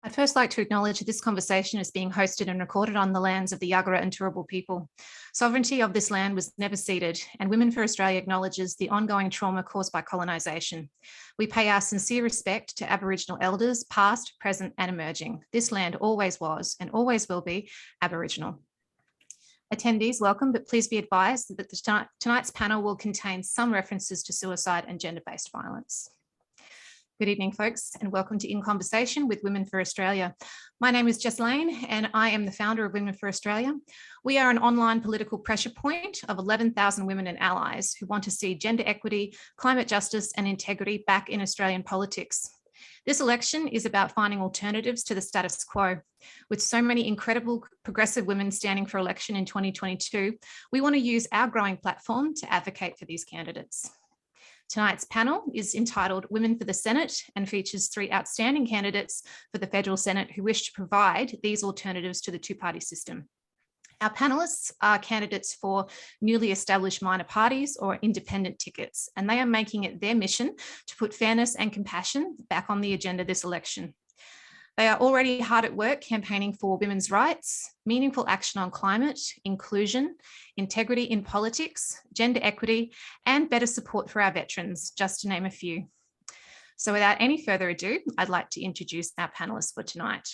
I'd first like to acknowledge that this conversation is being hosted and recorded on the lands of the Yagara and Turrbal people. Sovereignty of this land was never ceded, and Women for Australia acknowledges the ongoing trauma caused by colonisation. We pay our sincere respect to Aboriginal elders, past, present and emerging. This land always was and always will be Aboriginal. Attendees, welcome, but please be advised that tonight's panel will contain some references to suicide and gender-based violence. Good evening, folks, and welcome to In Conversation with Women for Australia. My name is Jess Lane, and I am the founder of Women for Australia. We are an online political pressure point of 11,000 women and allies who want to see gender equity, climate justice, and integrity back in Australian politics. This election is about finding alternatives to the status quo. With so many incredible progressive women standing for election in 2022, we want to use our growing platform to advocate for these candidates. Tonight's panel is entitled Women for the Senate and features 3 outstanding candidates for the Federal Senate who wish to provide these alternatives to the two-party system. Our panelists are candidates for newly established minor parties or independent tickets, and they are making it their mission to put fairness and compassion back on the agenda this election. They are already hard at work campaigning for women's rights, meaningful action on climate, inclusion, integrity in politics, gender equity, and better support for our veterans, just to name a few. So without any further ado, I'd like to introduce our panelists for tonight.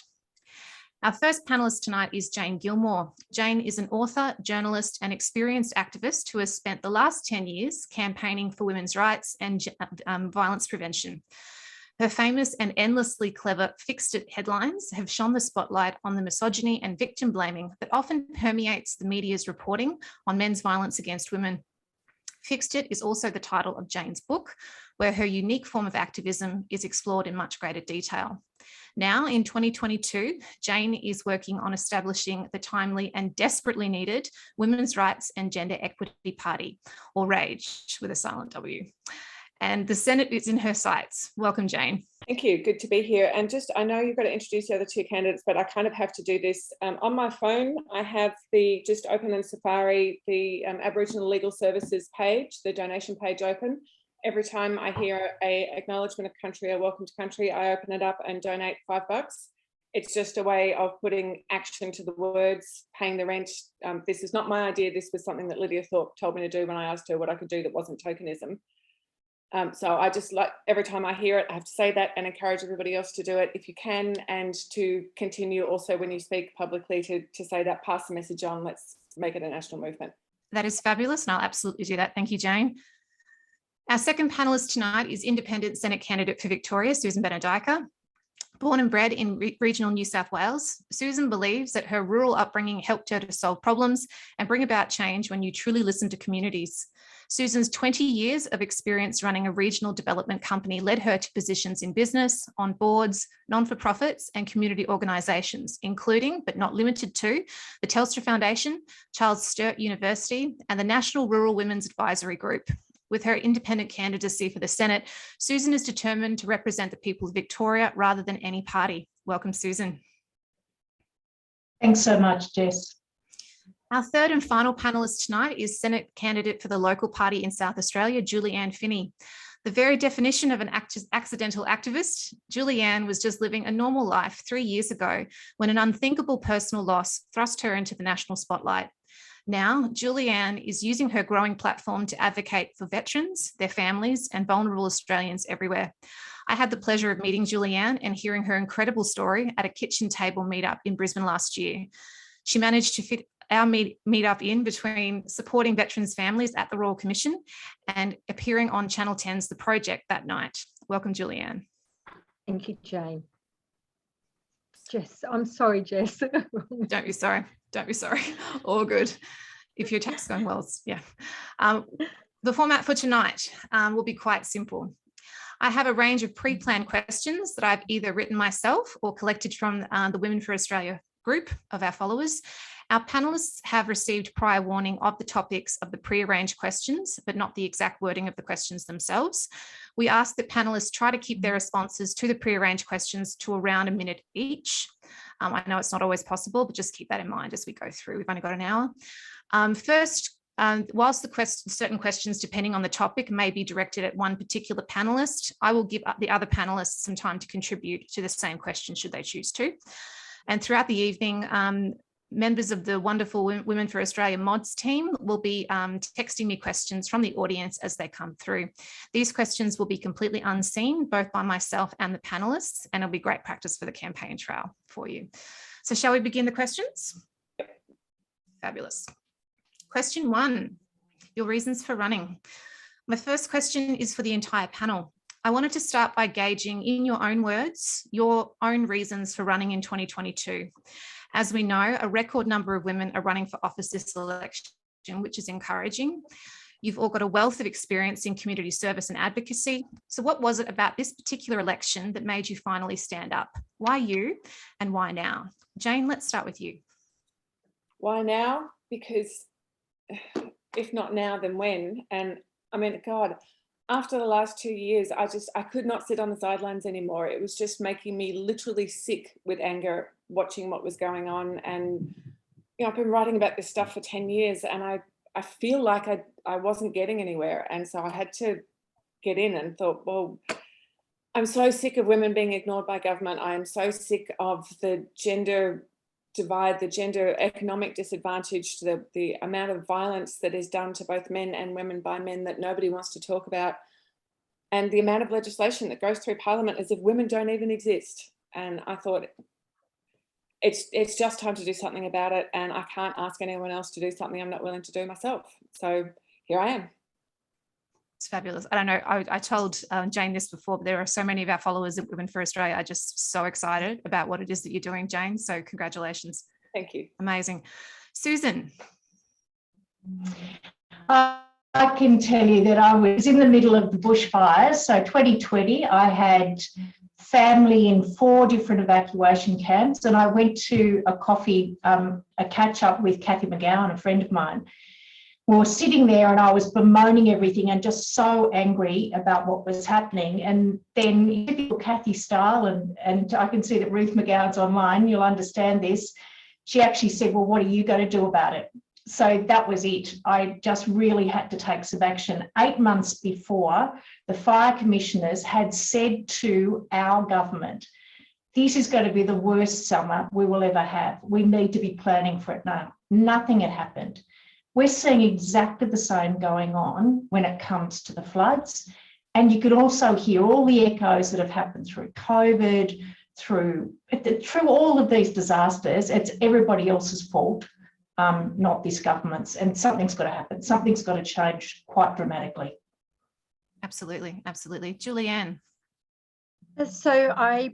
Our first panelist tonight is Jane Gilmore. Jane is an author, journalist, and experienced activist who has spent the last 10 years campaigning for women's rights and violence prevention. Her famous and endlessly clever Fixed It headlines have shone the spotlight on the misogyny and victim blaming that often permeates the media's reporting on men's violence against women. Fixed It is also the title of Jane's book, where her unique form of activism is explored in much greater detail. Now, in 2022, Jane is working on establishing the timely and desperately needed Women's Rights and Gender Equity Party, or RAGE with a silent W. And the Senate is in her sights. Welcome, Jane. Thank you. Good to be here. And I know you've got to introduce the other 2 candidates, but I kind of have to do this. On my phone, I have just open in Safari, the Aboriginal Legal Services page, the donation page open. Every time I hear a acknowledgement of country or welcome to country, I open it up and donate $5. It's just a way of putting action to the words, paying the rent. This is not my idea. This was something that Lydia Thorpe told me to do when I asked her what I could do that wasn't tokenism. So I just like, every time I hear it, I have to say that and encourage everybody else to do it if you can, and to continue also when you speak publicly to say that, pass the message on, let's make it a national movement. That is fabulous, and I'll absolutely do that. Thank you, Jane. Our second panelist tonight is Independent Senate candidate for Victoria, Susan Benedyka. Born and bred in regional New South Wales, Susan believes that her rural upbringing helped her to solve problems and bring about change when you truly listen to communities. Susan's 20 years of experience running a regional development company led her to positions in business, on boards, non-for-profits and community organisations, including, but not limited to, the Telstra Foundation, Charles Sturt University and the National Rural Women's Advisory Group. With her independent candidacy for the Senate, Susan is determined to represent the people of Victoria rather than any party. Welcome, Susan. Thanks so much, Jess. Our third and final panellist tonight is Senate candidate for the local party in South Australia, Julie-Anne Finney. The very definition of an accidental activist, Julie-Anne was just living a normal life 3 years ago when an unthinkable personal loss thrust her into the national spotlight. Now, Julie-Anne is using her growing platform to advocate for veterans, their families, and vulnerable Australians everywhere. I had the pleasure of meeting Julie-Anne and hearing her incredible story at a kitchen table meetup in Brisbane last year. She managed to fit our meetup in between supporting veterans' families at the Royal Commission and appearing on Channel 10's The Project that night. Welcome, Julie-Anne. Thank you, Jane. Jess, I'm sorry, Jess. Don't be sorry. Don't be sorry. All good. If your attack's going well, yeah. The format for tonight will be quite simple. I have a range of pre-planned questions that I've either written myself or collected from the Women for Australia group of our followers. Our panelists have received prior warning of the topics of the pre-arranged questions, but not the exact wording of the questions themselves. We ask that panelists try to keep their responses to the pre-arranged questions to around a minute each. I know it's not always possible, but just keep that in mind as we go through. We've only got an hour. Whilst certain questions, depending on the topic, may be directed at one particular panelist, I will give the other panelists some time to contribute to the same question should they choose to. And throughout the evening, members of the wonderful Women for Australia mods team will be texting me questions from the audience as they come through. These questions will be completely unseen, both by myself and the panelists, and it'll be great practice for the campaign trail for you. So shall we begin the questions? Fabulous. Question 1, your reasons for running. My first question is for the entire panel. I wanted to start by gauging, in your own words, your own reasons for running in 2022. As we know, a record number of women are running for office this election, which is encouraging. You've all got a wealth of experience in community service and advocacy. So what was it about this particular election that made you finally stand up? Why you and why now? Jane, let's start with you. Why now? Because if not now, then when? And I mean, God, after the last 2 years, I could not sit on the sidelines anymore. It was just making me literally sick with anger, watching what was going on. And, you know, I've been writing about this stuff for 10 years and I feel like I wasn't getting anywhere. And so I had to get in and thought, well, I'm so sick of women being ignored by government. I am so sick of the gender divide, the gender economic disadvantage, the amount of violence that is done to both men and women by men that nobody wants to talk about, and the amount of legislation that goes through Parliament as if women don't even exist. And I thought, it's just time to do something about it, and I can't ask anyone else to do something I'm not willing to do myself. So here I am. It's fabulous. I don't know, I told Jane this before, but there are so many of our followers at Women for Australia are just so excited about what it is that you're doing, Jane. So congratulations. Thank you. Amazing. Susan. I can tell you that I was in the middle of the bushfires. So 2020, I had family in 4 different evacuation camps, and I went to a coffee, a catch up with Cathy McGowan, a friend of mine. We were sitting there and I was bemoaning everything and just so angry about what was happening. And then in typical Cathy style, and I can see that Ruth McGowan's online, you'll understand this, she actually said, well, what are you going to do about it? So that was it. I just really had to take some action. 8 months before, the fire commissioners had said to our government, this is going to be the worst summer we will ever have. We need to be planning for it now. Nothing had happened. We're seeing exactly the same going on when it comes to the floods. And you can also hear all the echoes that have happened through COVID, through all of these disasters. It's everybody else's fault, not this government's. And something's got to happen. Something's got to change quite dramatically. Absolutely, absolutely. Julianne. So I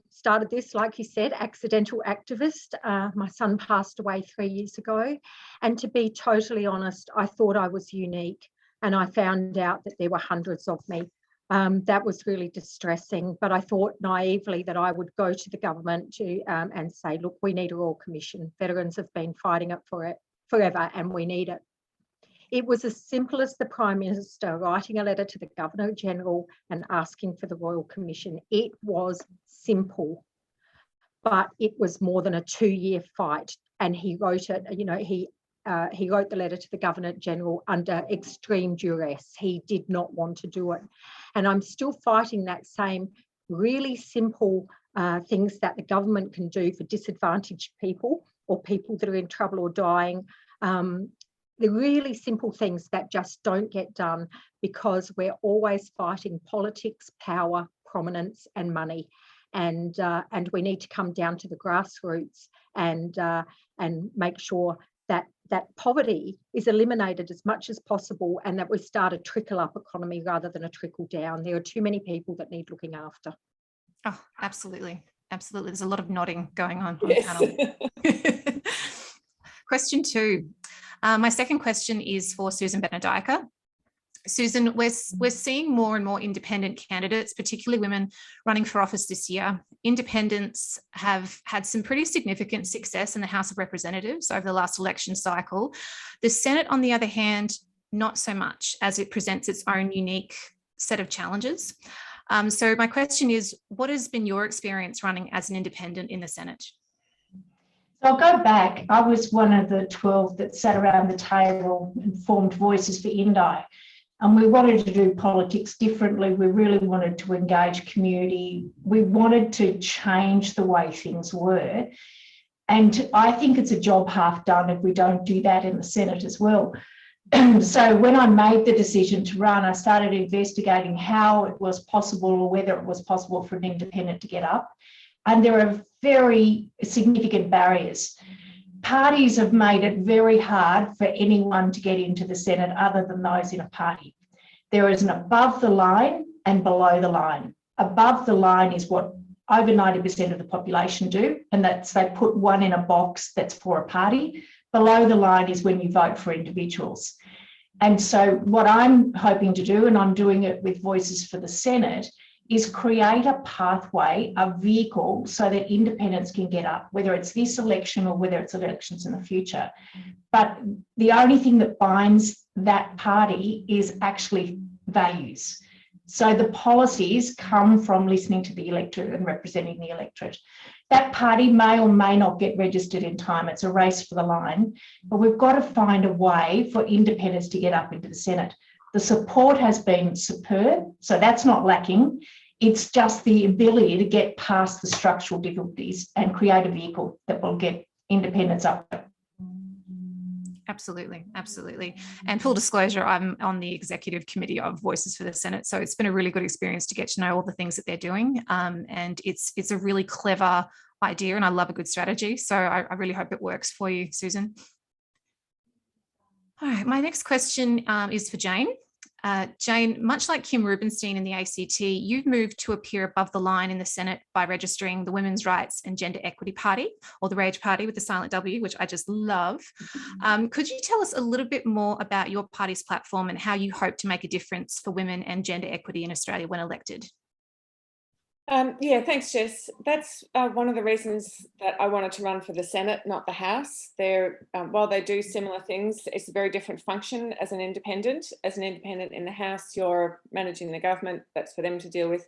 started this, like you said, accidental activist. My son passed away 3 years ago. And to be totally honest, I thought I was unique. And I found out that there were hundreds of me. That was really distressing. But I thought naively that I would go to the government and say, look, we need a Royal Commission. Veterans have been fighting it for it forever and we need it. It was as simple as the Prime Minister writing a letter to the Governor-General and asking for the Royal Commission. It was simple, but it was more than a 2-year fight. And he wrote it, you know, he wrote the letter to the Governor-General under extreme duress. He did not want to do it. And I'm still fighting that same really simple things that the government can do for disadvantaged people or people that are in trouble or dying. The really simple things that just don't get done because we're always fighting politics, power, prominence and money. And we need to come down to the grassroots and make sure that poverty is eliminated as much as possible and that we start a trickle-up economy rather than a trickle-down. There are too many people that need looking after. Oh, absolutely. Absolutely. There's a lot of nodding going on Yes. the panel. Question 2. My second question is for Susan Benedyka. Susan, we're seeing more and more independent candidates, particularly women, running for office this year. Independents have had some pretty significant success in the House of Representatives over the last election cycle. The Senate, on the other hand, not so much, as it presents its own unique set of challenges. So my question is, what has been your experience running as an independent in the Senate? So I'll go back. I was one of the 12 that sat around the table and formed Voices for Indi. And we wanted to do politics differently. We really wanted to engage community. We wanted to change the way things were. And I think it's a job half done if we don't do that in the Senate as well. So when I made the decision to run, I started investigating how it was possible or whether it was possible for an independent to get up. And there are very significant barriers. Parties have made it very hard for anyone to get into the Senate other than those in a party. There is an above the line and below the line. Above the line is what over 90% of the population do, and that's they put one in a box that's for a party. Below the line is when you vote for individuals. And so what I'm hoping to do, and I'm doing it with Voices for the Senate, is create a pathway, a vehicle, so that independents can get up, whether it's this election or whether it's elections in the future. But the only thing that binds that party is actually values. So the policies come from listening to the electorate and representing the electorate. That party may or may not get registered in time. It's a race for the line, but we've got to find a way for independents to get up into the Senate. The support has been superb, so that's not lacking. It's just the ability to get past the structural difficulties and create a vehicle that will get independents up. Absolutely, absolutely. And full disclosure, I'm on the executive committee of Voices for the Senate, so it's been a really good experience to get to know all the things that they're doing. And it's a really clever idea, and I love a good strategy. So I really hope it works for you, Susan. All right, my next question is for Jane. Jane, much like Kim Rubenstein in the ACT, you've moved to appear above the line in the Senate by registering the Women's Rights and Gender Equity Party, or the WRAGE Party with the silent W, which I just love. Could you tell us a little bit more about your party's platform and how you hope to make a difference for women and gender equity in Australia when elected? Yeah, thanks, Jess. That's one of the reasons that I wanted to run for the Senate, not the House. While they do similar things, it's a very different function as an independent. As an independent in the House, you're managing the government. That's for them to deal with.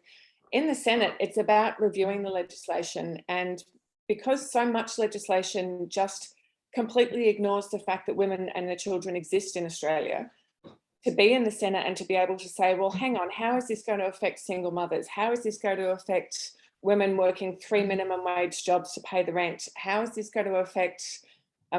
In the Senate, it's about reviewing the legislation. And because so much legislation just completely ignores the fact that women and their children exist in Australia, to be in the Senate and to be able to say, well, hang on, how is this going to affect single mothers? How is this going to affect women working 3 minimum wage jobs to pay the rent? How is this going to affect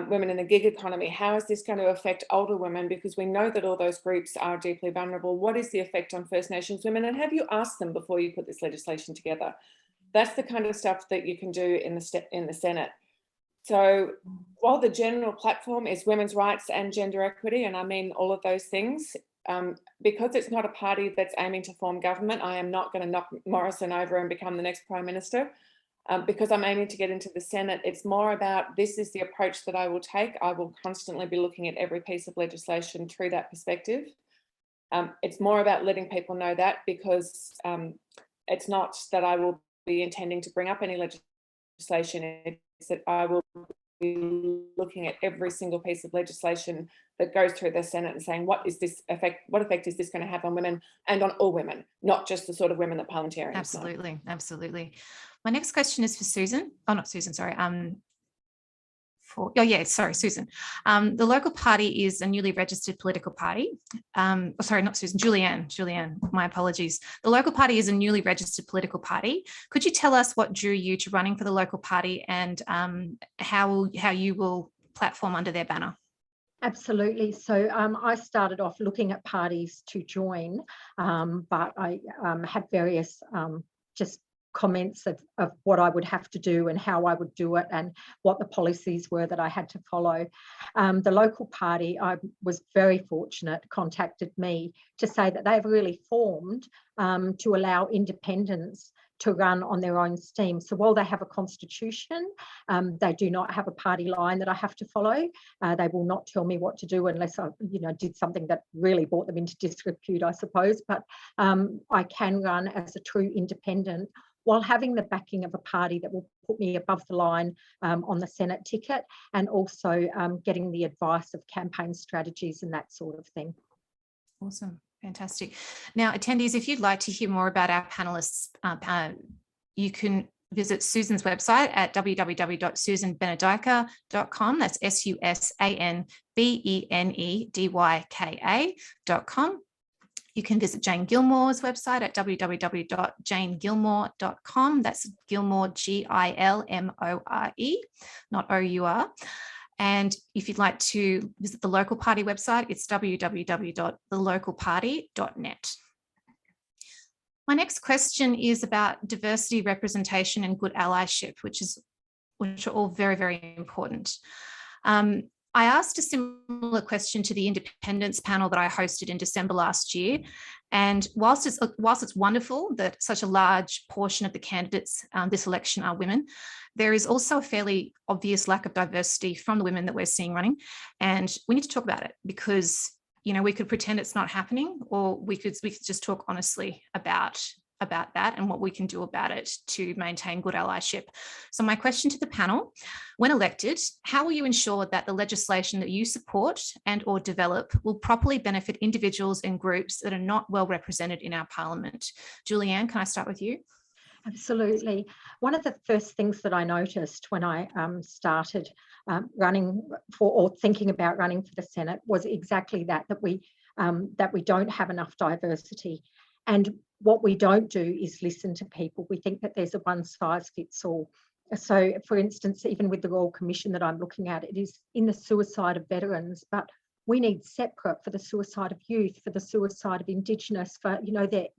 women in the gig economy? How is this going to affect older women? Because we know that all those groups are deeply vulnerable. What is the effect on First Nations women? And have you asked them before you put this legislation together? That's the kind of stuff that you can do in the Senate. So while the general platform is women's rights and gender equity, and I mean all of those things, because it's not a party that's aiming to form government, I am not going to knock Morrison over and become the next Prime Minister. Because I'm aiming to get into the Senate, it's more about this is the approach that I will take. I will constantly be looking at every piece of legislation through that perspective. It's more about letting people know that, because it's not that I will be intending to bring up any legislation. That I will be looking at every single piece of legislation that goes through the Senate and saying, what effect is this going to have on women and on all women, not just the sort of women that parliamentarians know. Absolutely, absolutely. My next question is for Susan. Oh, not Susan, sorry. Susan. The local party is a newly registered political party. Sorry, not Susan, Julianne, my apologies. The local party is a newly registered political party. Could you tell us what drew you to running for the local party and how you will platform under their banner? Absolutely. So I started off looking at parties to join, but I had various just comments of what I would have to do and how I would do it and what the policies were that I had to follow. The local party, I was very fortunate, contacted me to say that they've really formed to allow independents to run on their own steam. So while they have a constitution, they do not have a party line that I have to follow. They will not tell me what to do unless I, did something that really brought them into disrepute, I suppose. But I can run as a true independent while having the backing of a party that will put me above the line on the Senate ticket, and also getting the advice of campaign strategies and that sort of thing. Awesome. Fantastic. Now, attendees, if you'd like to hear more about our panelists, you can visit Susan's website at www.susanbenedyka.com. That's SusanBenedyka.com. You can visit Jane Gilmore's website at www.janegilmore.com. That's Gilmore, Gilmore, not O-U-R. And if you'd like to visit the local party website, it's www.thelocalparty.net. My next question is about diversity, representation, and good allyship, which are all very, very important. I asked a similar question to the independence panel that I hosted in December last year. And whilst it's wonderful that such a large portion of the candidates this election are women, there is also a fairly obvious lack of diversity from the women that we're seeing running. And we need to talk about it because, we could pretend it's not happening, or we could just talk honestly about that and what we can do about it to maintain good allyship. So my question to the panel, when elected, how will you ensure that the legislation that you support and or develop will properly benefit individuals and groups that are not well represented in our parliament? Julianne, can I start with you? Absolutely. One of the first things that I noticed when I started running for, or thinking about running for the Senate, was exactly that we don't have enough diversity. And what we don't do is listen to people. We think that there's a one size fits all. So, for instance, even with the Royal Commission that I'm looking at, it is in the suicide of veterans, but we need separate for the suicide of youth, for the suicide of Indigenous, for,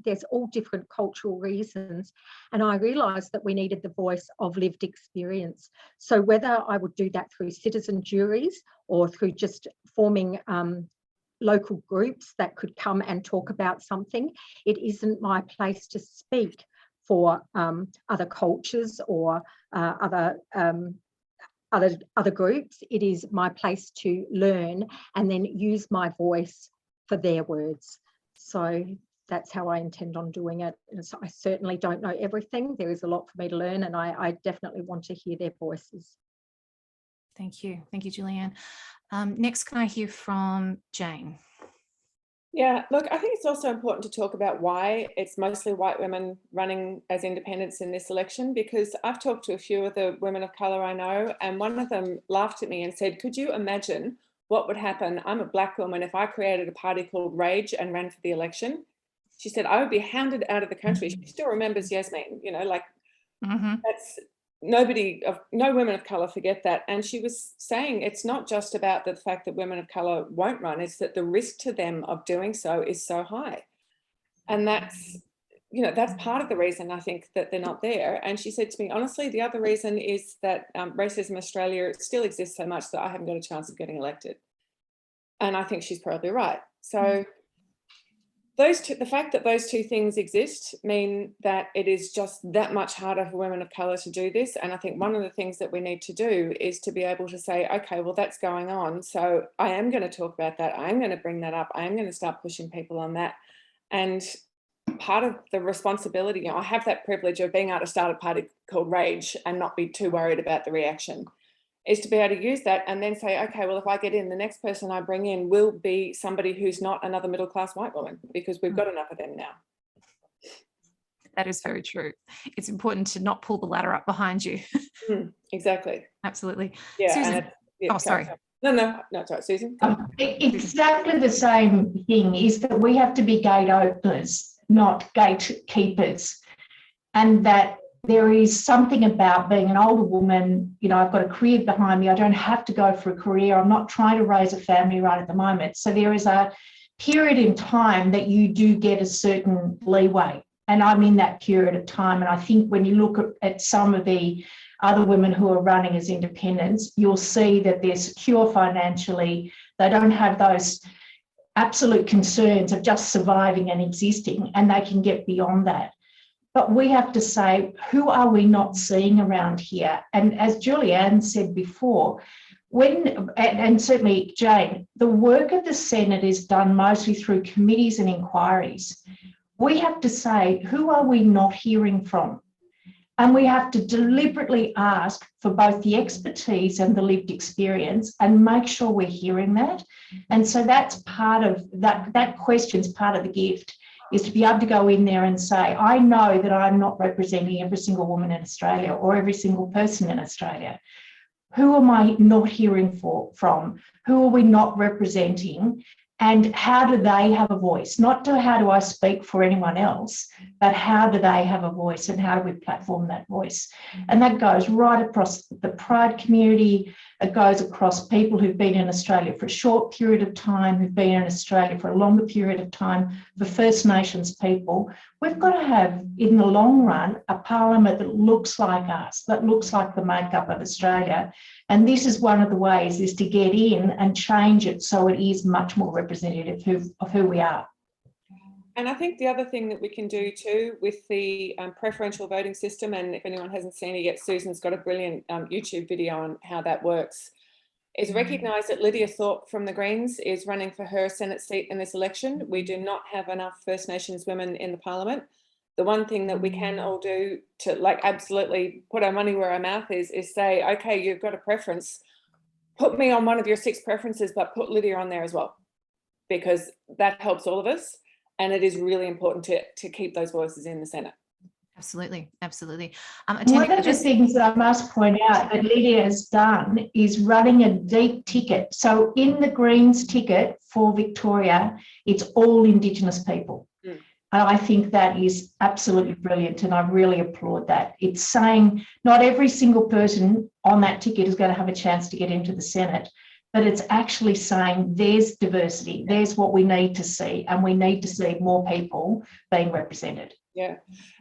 there's all different cultural reasons. And I realised that we needed the voice of lived experience. So whether I would do that through citizen juries or through just forming local groups that could come and talk about something, it isn't my place to speak for other cultures or other groups. It is my place to learn and then use my voice for their words. So that's how I intend on doing it. And so I certainly don't know everything. There is a lot for me to learn, and I definitely want to hear their voices. Thank you. Thank you, Julianne. Next, can I hear from Jane? Yeah, look, I think it's also important to talk about why it's mostly white women running as independents in this election, because I've talked to a few of the women of colour I know, and one of them laughed at me and said, could you imagine what would happen? I'm a black woman. If I created a party called WRAGE and ran for the election, she said, I would be hounded out of the country. She still remembers Yasmin, that's... no women of colour forget that. And she was saying it's not just about the fact that women of colour won't run, it's that the risk to them of doing so is so high. And that's part of the reason I think that they're not there. And she said to me, honestly, the other reason is that racism in Australia still exists so much that I haven't got a chance of getting elected. And I think she's probably right. So the fact that those two things exist mean that it is just that much harder for women of colour to do this. And I think one of the things that we need to do is to be able to say, okay, well, that's going on. So I am going to talk about that. I am going to bring that up. I am going to start pushing people on that. And part of the responsibility, I have that privilege of being able to start a party called WRAGE and not be too worried about the reaction, is to be able to use that and then say, okay, well, if I get in, the next person I bring in will be somebody who's not another middle-class white woman, because we've got enough of them now. That is very true. It's important to not pull the ladder up behind you. Exactly. Absolutely. Yeah. Susan. Sorry. No, it's all right, Susan. Exactly the same thing is that we have to be gate openers, not gatekeepers, and that there is something about being an older woman. I've got a career behind me. I don't have to go for a career. I'm not trying to raise a family right at the moment. So there is a period in time that you do get a certain leeway. And I'm in that period of time. And I think when you look at some of the other women who are running as independents, you'll see that they're secure financially. They don't have those absolute concerns of just surviving and existing, and they can get beyond that. But we have to say, who are we not seeing around here? And as Julianne said before, and certainly Jane, the work of the Senate is done mostly through committees and inquiries. We have to say, who are we not hearing from? And we have to deliberately ask for both the expertise and the lived experience and make sure we're hearing that. And so that's part of that question's part of the gift, is to be able to go in there and say, I know that I'm not representing every single woman in Australia or every single person in Australia. Who am I not hearing from? Who are we not representing? And how do they have a voice? Not to how do I speak for anyone else, but how do they have a voice and how do we platform that voice? And that goes right across the Pride community. It goes across people who've been in Australia for a short period of time, who've been in Australia for a longer period of time, for First Nations people. We've got to have, in the long run, a parliament that looks like us, that looks like the makeup of Australia. And this is one of the ways, is to get in and change it so it is much more representative of who we are. And I think the other thing that we can do too with the preferential voting system, and if anyone hasn't seen it yet, Susan's got a brilliant YouTube video on how that works, is recognise that Lydia Thorpe from the Greens is running for her Senate seat in this election. We do not have enough First Nations women in the Parliament. The one thing that we can all do to absolutely put our money where our mouth is say, okay, you've got a preference, put me on one of your 6 preferences, but put Lydia on there as well, because that helps all of us. And it is really important to keep those voices in the Senate. Absolutely, absolutely. One of the things that I must point out that Lydia has done is running a deep ticket. So in the Greens ticket for Victoria, it's all Indigenous people. And I think that is absolutely brilliant, and I really applaud that. It's saying not every single person on that ticket is going to have a chance to get into the Senate, but it's actually saying there's diversity, there's what we need to see, and we need to see more people being represented. Yeah.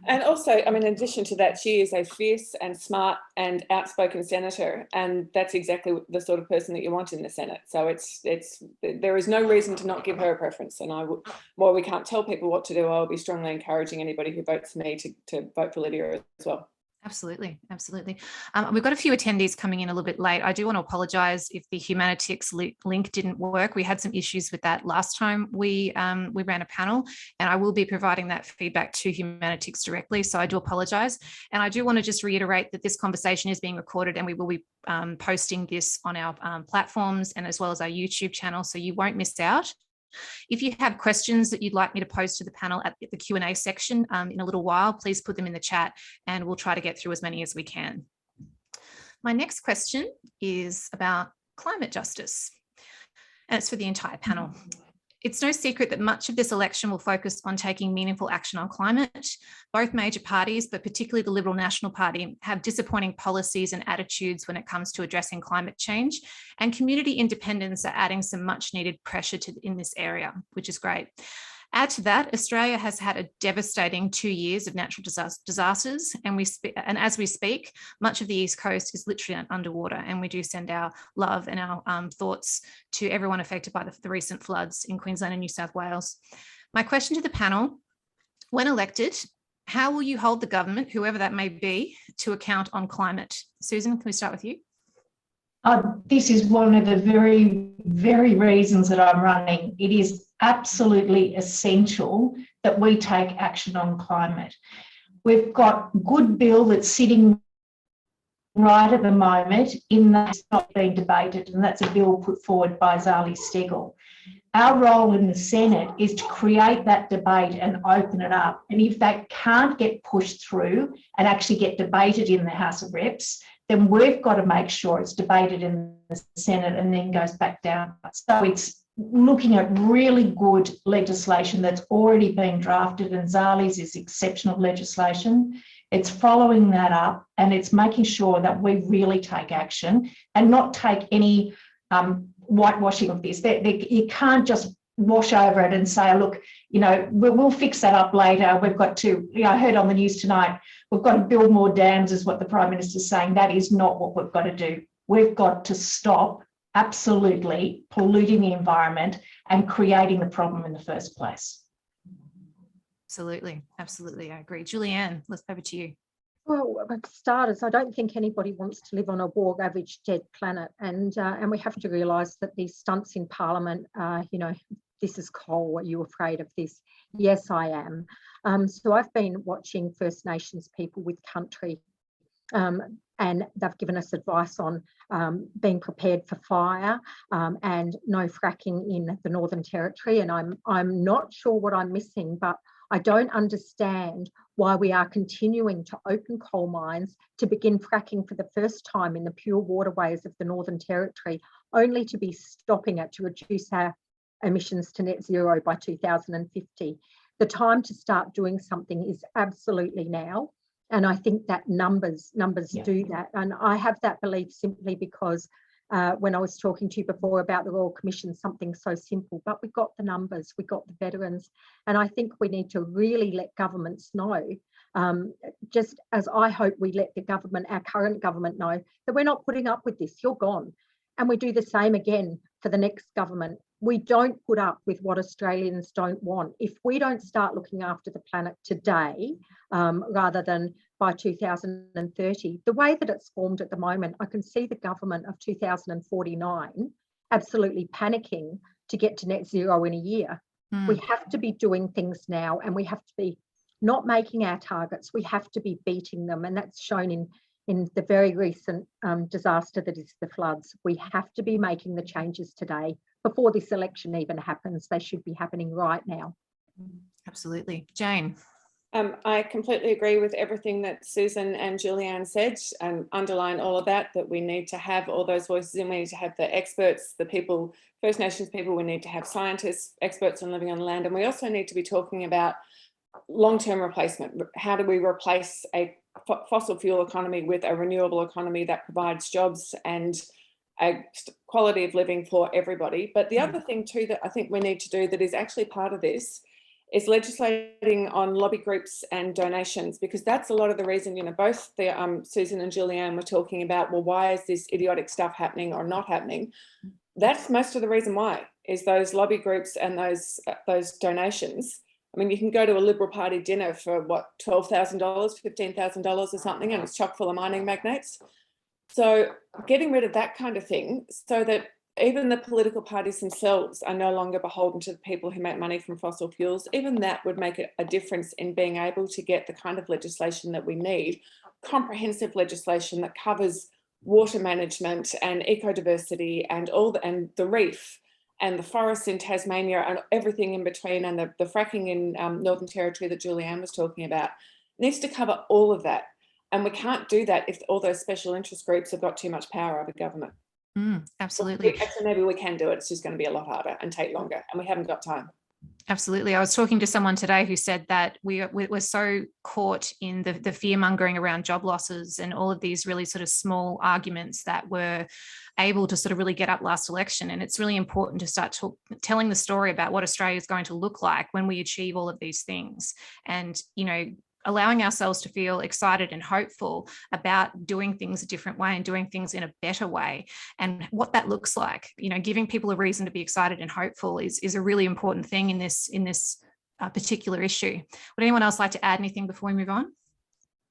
And also, I mean, in addition to that, she is a fierce and smart and outspoken senator, and that's exactly the sort of person that you want in the Senate. So there is no reason to not give her a preference. And while we can't tell people what to do, I'll be strongly encouraging anybody who votes for me to vote for Lydia as well. Absolutely, absolutely. We've got a few attendees coming in a little bit late. I do want to apologise if the Humanitix link didn't work. We had some issues with that last time we ran a panel, and I will be providing that feedback to Humanitix directly. So I do apologise. And I do want to just reiterate that this conversation is being recorded, and we will be posting this on our platforms and as well as our YouTube channel, so you won't miss out. If you have questions that you'd like me to pose to the panel at the Q&A section in a little while, please put them in the chat and we'll try to get through as many as we can. My next question is about climate justice, and it's for the entire panel. It's no secret that much of this election will focus on taking meaningful action on climate. Both major parties, but particularly the Liberal National Party, have disappointing policies and attitudes when it comes to addressing climate change, and community independents are adding some much needed pressure in this area, which is great. Add to that, Australia has had a devastating 2 years of natural disasters, and as we speak, much of the East Coast is literally underwater, and we do send our love and our thoughts to everyone affected by the recent floods in Queensland and New South Wales. My question to the panel: when elected, how will you hold the government, whoever that may be, to account on climate? Susan, can we start with you? This is one of the very, very reasons that I'm running. It is absolutely essential that we take action on climate. We've got a good bill that's sitting right at the moment in that it's not being debated, and that's a bill put forward by Zali Steggall. Our role in the Senate is to create that debate and open it up. And if that can't get pushed through and actually get debated in the House of Reps, then we've got to make sure it's debated in the Senate and then goes back down. So it's looking at really good legislation that's already been drafted, and Zali's is exceptional legislation. It's following that up, and it's making sure that we really take action and not take any whitewashing of this. You can't just wash over it and say, look, we'll fix that up later. We've got to, I heard on the news tonight, we've got to build more dams, is what the Prime Minister's saying. That is not what we've got to do. We've got to stop absolutely polluting the environment and creating the problem in the first place. Absolutely. Absolutely. I agree. Julianne, let's over to you. Well, for starters, I don't think anybody wants to live on a WRAGE dead planet, and we have to realise that these stunts in Parliament, this is coal. Are you afraid of this? Yes, I am. So I've been watching First Nations people with country, and they've given us advice on being prepared for fire and no fracking in the Northern Territory. And I'm not sure what I'm missing, but I don't understand why we are continuing to open coal mines to begin fracking for the first time in the pure waterways of the Northern Territory, only to be stopping it to reduce our emissions to net zero by 2050. The time to start doing something is absolutely now. And I think that numbers do that. And I have that belief simply because when I was talking to you before about the Royal Commission, something so simple, but we got the numbers, we got the veterans. And I think we need to really let governments know, just as I hope we let the government, our current government, know that we're not putting up with this, you're gone. And we do the same again for the next government. We don't put up with what Australians don't want. If we don't start looking after the planet today, rather than by 2030, the way that it's formed at the moment, I can see the government of 2049 absolutely panicking to get to net zero in a year. We have to be doing things now, and we have to be not making our targets, we have to be beating them. And that's shown in the very recent disaster that is the floods. We have to be making the changes today before this election even happens. They should be happening right now. Absolutely. Jane. I completely agree with everything that Susan and Julianne said, and underline all of that we need to have all those voices, and we need to have the experts, the people, First Nations people, we need to have scientists, experts on living on land, and we also need to be talking about long-term replacement. How do we replace a fossil fuel economy with a renewable economy that provides jobs and a quality of living for everybody? But the other thing too that I think we need to do that is actually part of this is legislating on lobby groups and donations, because that's a lot of the reason, both the Susan and Julianne were talking about, well, why is this idiotic stuff happening or not happening? That's most of the reason why, is those lobby groups and those donations. I mean, you can go to a Liberal Party dinner for what, $12,000, $15,000 or something, and it's chock full of mining magnates. So getting rid of that kind of thing so that even the political parties themselves are no longer beholden to the people who make money from fossil fuels, even that would make a difference in being able to get the kind of legislation that we need, comprehensive legislation that covers water management and ecodiversity and and the reef and the forests in Tasmania and everything in between, and the fracking in Northern Territory that Julianne was talking about. It needs to cover all of that. And we can't do that if all those special interest groups have got too much power over government. Absolutely. So maybe we can do it. It's just going to be a lot harder and take longer, and we haven't got time. Absolutely. I was talking to someone today who said that we're so caught in the fear mongering around job losses and all of these really sort of small arguments that were able to sort of really get up last election. And it's really important to start telling the story about what Australia is going to look like when we achieve all of these things. And, allowing ourselves to feel excited and hopeful about doing things a different way and doing things in a better way, and what that looks like. Giving people a reason to be excited and hopeful is a really important thing in this particular issue. Would anyone else like to add anything before we move on?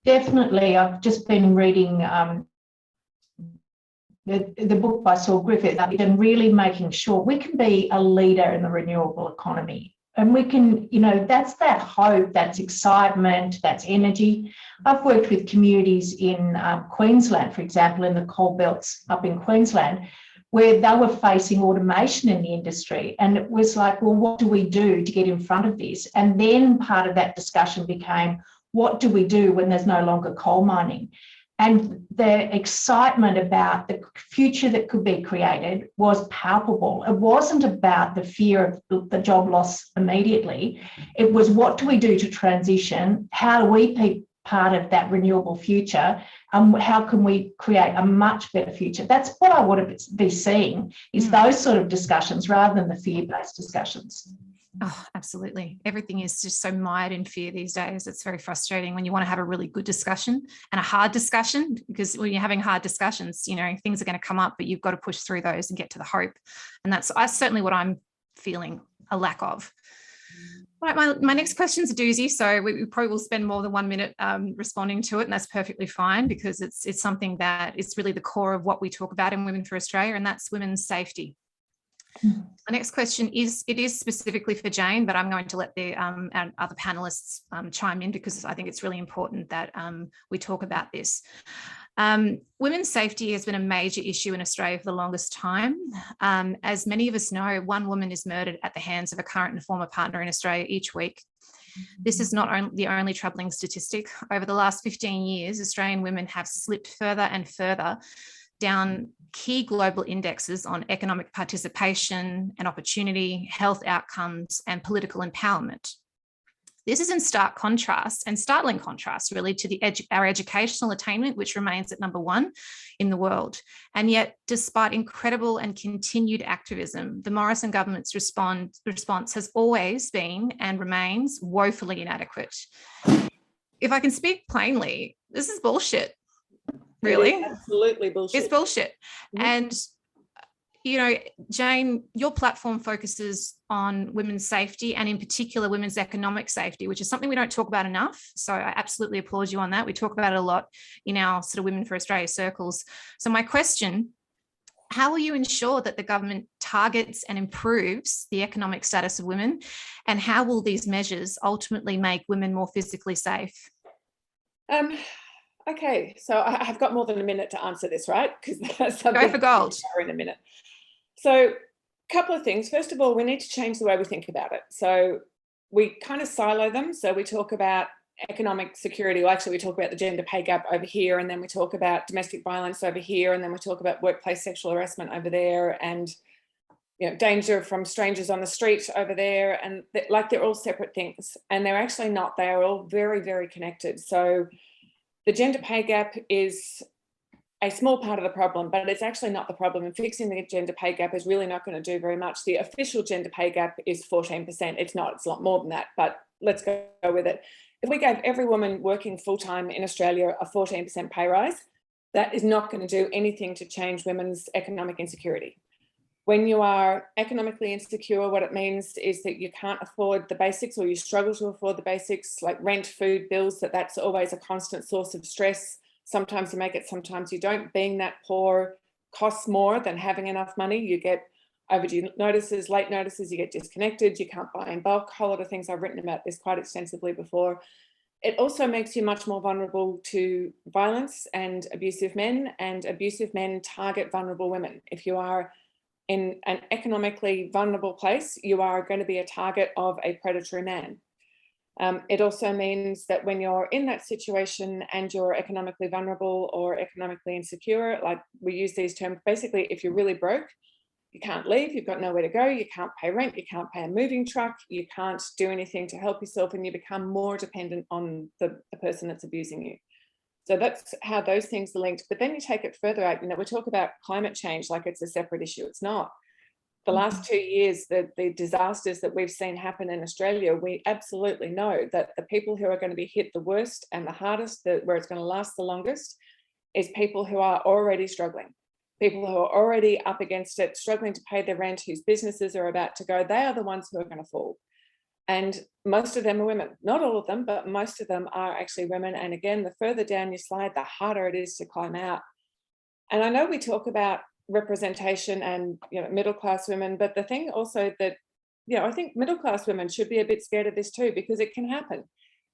Definitely. I've just been reading the book by Saul Griffith, and really making sure we can be a leader in the renewable economy. And we can, that's that hope, that's excitement, that's energy. I've worked with communities in Queensland, for example, in the coal belts up in Queensland, where they were facing automation in the industry. And it was like, well, what do we do to get in front of this? And then part of that discussion became, what do we do when there's no longer coal mining? And the excitement about the future that could be created was palpable. It wasn't about the fear of the job loss immediately. It was, what do we do to transition? How do we be part of that renewable future? How can we create a much better future? That's what I want to be seeing, is those sort of discussions rather than the fear-based discussions. Oh, absolutely. Everything is just so mired in fear these days. It's very frustrating when you want to have a really good discussion and a hard discussion, because when you're having hard discussions, things are going to come up, but you've got to push through those and get to the hope. And that's certainly what I'm feeling a lack of. Right, my next question's a doozy, so we probably will spend more than 1 minute responding to it, and that's perfectly fine because it's something that is really the core of what we talk about in Women for Australia, and that's women's safety. The next question is specifically for Jane, but I'm going to let the other panelists chime in because I think it's really important that we talk about this. Women's safety has been a major issue in Australia for the longest time. As many of us know, one woman is murdered at the hands of a current and former partner in Australia each week. This is not the only troubling statistic. Over the last 15 years, Australian women have slipped further and further down key global indexes on economic participation and opportunity, health outcomes, and political empowerment. This is in stark contrast and startling contrast, really, to our educational attainment, which remains at #1 in the world. And yet, despite incredible and continued activism, the Morrison government's response has always been and remains woefully inadequate. If I can speak plainly, this is bullshit. Really? It is absolutely bullshit. It's bullshit. And, you know, Jane, your platform focuses on women's safety and in particular women's economic safety, which is something we don't talk about enough. So I absolutely applaud you on that. We talk about it a lot in our sort of Women for Australia circles. So my question, how will you ensure that the government targets and improves the economic status of women? And how will these measures ultimately make women more physically safe? Okay, so I've got more than a minute to answer this, right? Because that's something go for gold in a minute. So a couple of things. First of all, we need to change the way we think about it. So we kind of silo them. So we talk about economic security. Well, actually, we talk about the gender pay gap over here, and then we talk about domestic violence over here, and then we talk about workplace sexual harassment over there, and danger from strangers on the street over there. And they're all separate things, and they're actually not. They are all very, very connected. So the gender pay gap is a small part of the problem, but it's actually not the problem. And fixing the gender pay gap is really not going to do very much. The official gender pay gap is 14%. It's not, it's a lot more than that, but let's go with it. If we gave every woman working full-time in Australia a 14% pay rise, that is not going to do anything to change women's economic insecurity. When you are economically insecure, what it means is that you can't afford the basics, or you struggle to afford the basics like rent, food, bills, that's always a constant source of stress. Sometimes you make it, sometimes you don't. Being that poor costs more than having enough money. You get overdue notices, late notices, you get disconnected, you can't buy in bulk, a whole lot of things. I've written about this quite extensively before. It also makes you much more vulnerable to violence and abusive men target vulnerable women. If you are in an economically vulnerable place, you are going to be a target of a predatory man. It also means that when you're in that situation and you're economically vulnerable or economically insecure, like we use these terms, basically, if you're really broke, you can't leave, you've got nowhere to go, you can't pay rent, you can't pay a moving truck, you can't do anything to help yourself, and you become more dependent on the person that's abusing you. So that's how those things are linked. But then you take it further out, we talk about climate change like it's a separate issue. It's not. The last 2 years, the disasters that we've seen happen in Australia, we absolutely know that the people who are going to be hit the worst and the hardest, where it's going to last the longest, is people who are already struggling. People who are already up against it, struggling to pay their rent, whose businesses are about to go, they are the ones who are going to fall. And most of them are women. Not all of them, but most of them are actually women. And again, the further down you slide, the harder it is to climb out. And I know we talk about representation and middle-class women, but the thing also that I think middle-class women should be a bit scared of this too, because it can happen.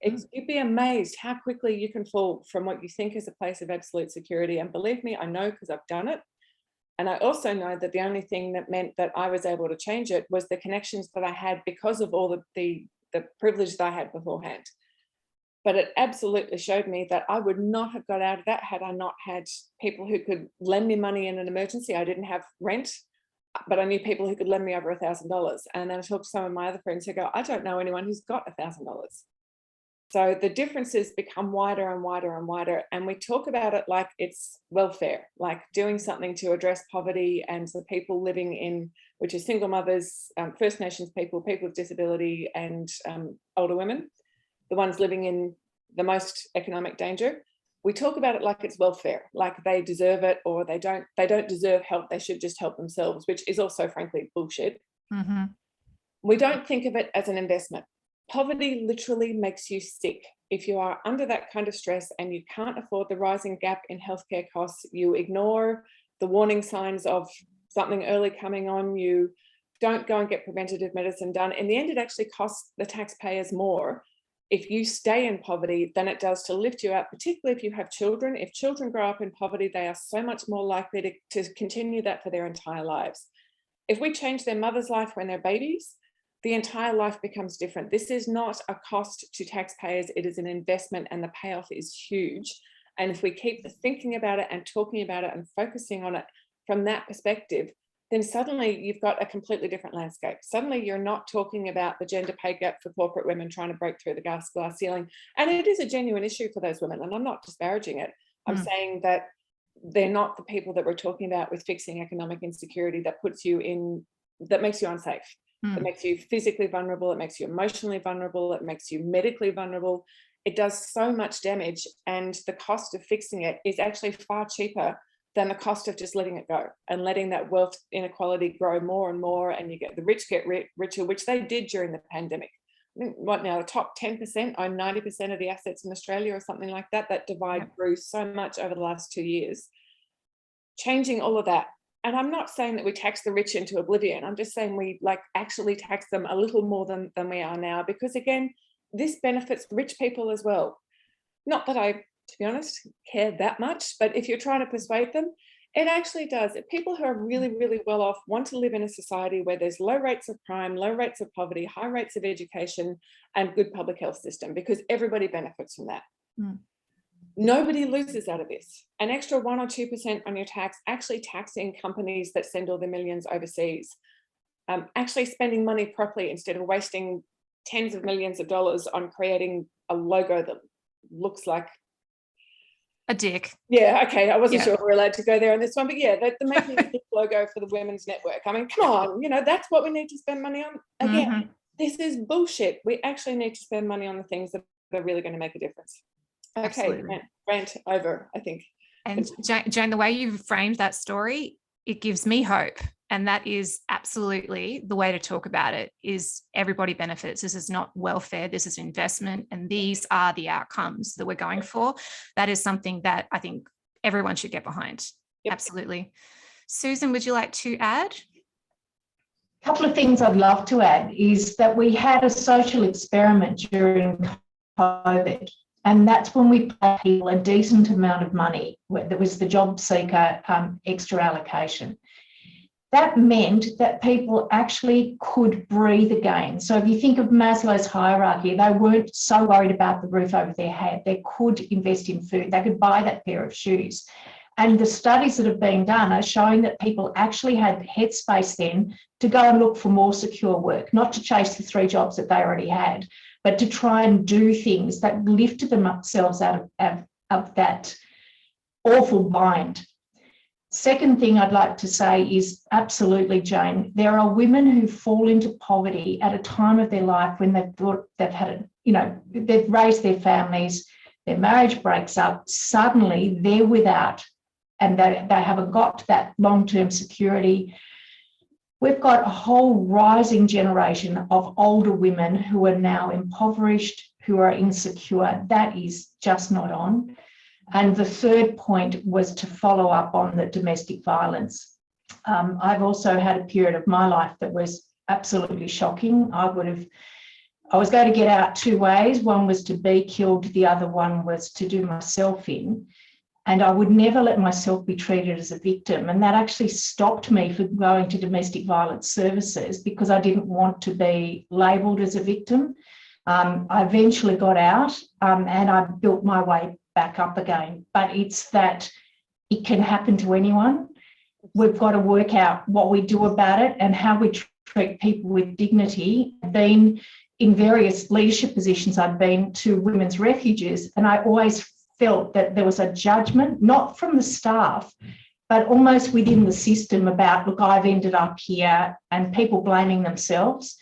You'd be amazed how quickly you can fall from what you think is a place of absolute security. And believe me, I know, because I've done it. And I also know that the only thing that meant that I was able to change it was the connections that I had because of all the privilege that I had beforehand. But it absolutely showed me that I would not have got out of that had I not had people who could lend me money in an emergency. I didn't have rent, but I knew people who could lend me over $1,000. And then I talked to some of my other friends who go, I don't know anyone who's got $1,000. So the differences become wider and wider and wider. And we talk about it like it's welfare, like doing something to address poverty and the people living in, which is single mothers, First Nations people, people with disability, and older women, the ones living in the most economic danger. We talk about it like it's welfare, like they deserve it, or they don't deserve help, they should just help themselves, which is also frankly bullshit. we don't think of it as an investment. Poverty literally makes you sick. If you are under that kind of stress and you can't afford the rising gap in healthcare costs, you ignore the warning signs of something early coming on, you don't go and get preventative medicine done. In the end, it actually costs the taxpayers more if you stay in poverty than it does to lift you out, particularly if you have children. If children grow up in poverty, they are so much more likely to continue that for their entire lives. If we change their mother's life when they're babies, the entire life becomes different. This is not a cost to taxpayers, it is an investment, and the payoff is huge. And if we keep thinking about it and talking about it and focusing on it from that perspective, then suddenly you've got a completely different landscape. Suddenly you're not talking about the gender pay gap for corporate women trying to break through the glass ceiling. And it is a genuine issue for those women, and I'm not disparaging it. I'm saying that they're not the people that we're talking about with fixing economic insecurity that puts you in, that makes you unsafe. It makes you physically vulnerable, it makes you emotionally vulnerable, it makes you medically vulnerable. It does so much damage, and the cost of fixing it is actually far cheaper than the cost of just letting it go and letting that wealth inequality grow more and more, and you get the rich get richer, which they did during the pandemic. I think what now, the top 10% own 90% of the assets in Australia or something like that. That divide grew so much over the last 2 years. Changing all of that. And I'm not saying that we tax the rich into oblivion. I'm just saying we actually tax them a little more than we are now, because again, this benefits rich people as well. Not that I, to be honest, care that much, but if you're trying to persuade them, it actually does. People who are really, really well off want to live in a society where there's low rates of crime, low rates of poverty, high rates of education, and good public health system, because everybody benefits from that. Nobody loses out of this. An extra 1 or 2% on your tax, actually taxing companies that send all their millions overseas, actually spending money properly instead of wasting tens of millions of dollars on creating a logo that looks like a dick. Yeah, okay. I wasn't sure if we're allowed to go there on this one, but yeah, the making a dick logo for the Women's Network. I mean, come on, that's what we need to spend money on. Again, this is bullshit. We actually need to spend money on the things that are really going to make a difference. Okay, rant over, I think. And Jane, the way you've framed that story, it gives me hope. And that is absolutely the way to talk about it, is everybody benefits. This is not welfare, this is investment, and these are the outcomes that we're going for. That is something that I think everyone should get behind. Absolutely. Susan, would you like to add? A couple of things I'd love to add is that we had a social experiment during COVID. And that's when we paid people a decent amount of money. There was the job seeker extra allocation. That meant that people actually could breathe again. So if you think of Maslow's hierarchy, they weren't so worried about the roof over their head. They could invest in food. They could buy that pair of shoes. And the studies that have been done are showing that people actually had headspace then to go and look for more secure work, not to chase the 3 jobs that they already had, but to try and do things that lifted themselves out of that awful bind. Second thing I'd like to say is absolutely, Jane, there are women who fall into poverty at a time of their life when they've thought they've had, they've raised their families, their marriage breaks up, suddenly they're without, and they haven't got that long-term security. We've got a whole rising generation of older women who are now impoverished, who are insecure. That is just not on. And the third point was to follow up on the domestic violence. I've also had a period of my life that was absolutely shocking. I was going to get out 2 ways. One was to be killed, the other one was to do myself in. And I would never let myself be treated as a victim. And that actually stopped me from going to domestic violence services because I didn't want to be labelled as a victim. I eventually got out and I built my way back up again. But it's that it can happen to anyone. We've got to work out what we do about it and how we treat people with dignity. I've been in various leadership positions. I've been to women's refuges, and I always felt that there was a judgment, not from the staff, but almost within the system about, look, I've ended up here, and people blaming themselves.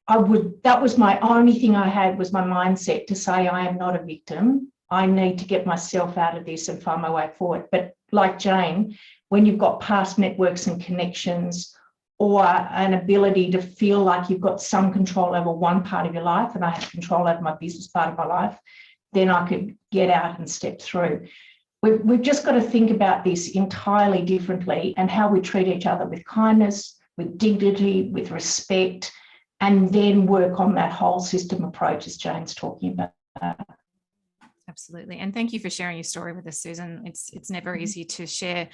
That was my only thing I had, was my mindset to say, I am not a victim. I need to get myself out of this and find my way forward. But like Jane, when you've got past networks and connections, or an ability to feel like you've got some control over one part of your life, and I have control over my business part of my life, then I could get out and step through. We've just got to think about this entirely differently, and how we treat each other with kindness, with dignity, with respect, and then work on that whole system approach as Jane's talking about. Absolutely. And thank you for sharing your story with us, Susan. It's never easy to share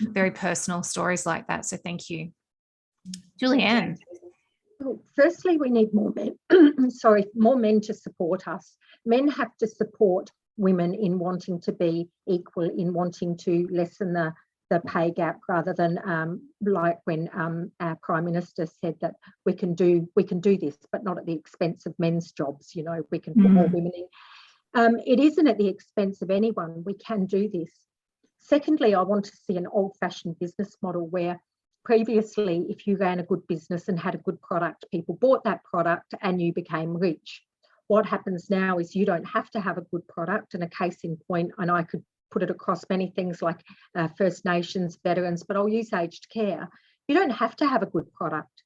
very personal stories like that. So thank you. Julianne. Well, firstly, we need more men, more men to support us. Men have to support women in wanting to be equal, in wanting to lessen the pay gap, rather than like when our Prime Minister said that we can do this, but not at the expense of men's jobs. You know, we can put more women in. It isn't at the expense of anyone. We can do this. Secondly, I want to see an old-fashioned business model where previously, if you ran a good business and had a good product, people bought that product and you became rich. What happens now is you don't have to have a good product, and a case in point, and I could put it across many things like First Nations, veterans, but I'll use aged care. You don't have to have a good product.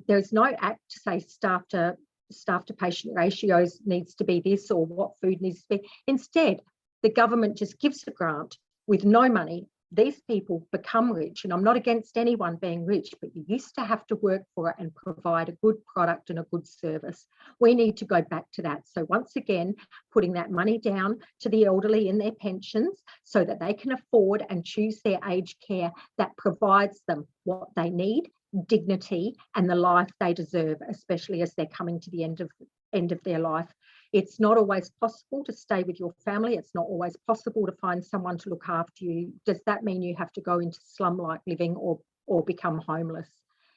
There's no act to say staff to patient ratios needs to be this, or what food needs to be. Instead, the government just gives a grant with no money. These people become rich, and I'm not against anyone being rich, but you used to have to work for it and provide a good product and a good service. We need to go back to that. So once again, putting that money down to the elderly in their pensions so that they can afford and choose their aged care that provides them what they need, dignity, and the life they deserve, especially as they're coming to the end of their life. It's not always possible to stay with your family. It's not always possible to find someone to look after you. Does that mean you have to go into slum-like living or become homeless?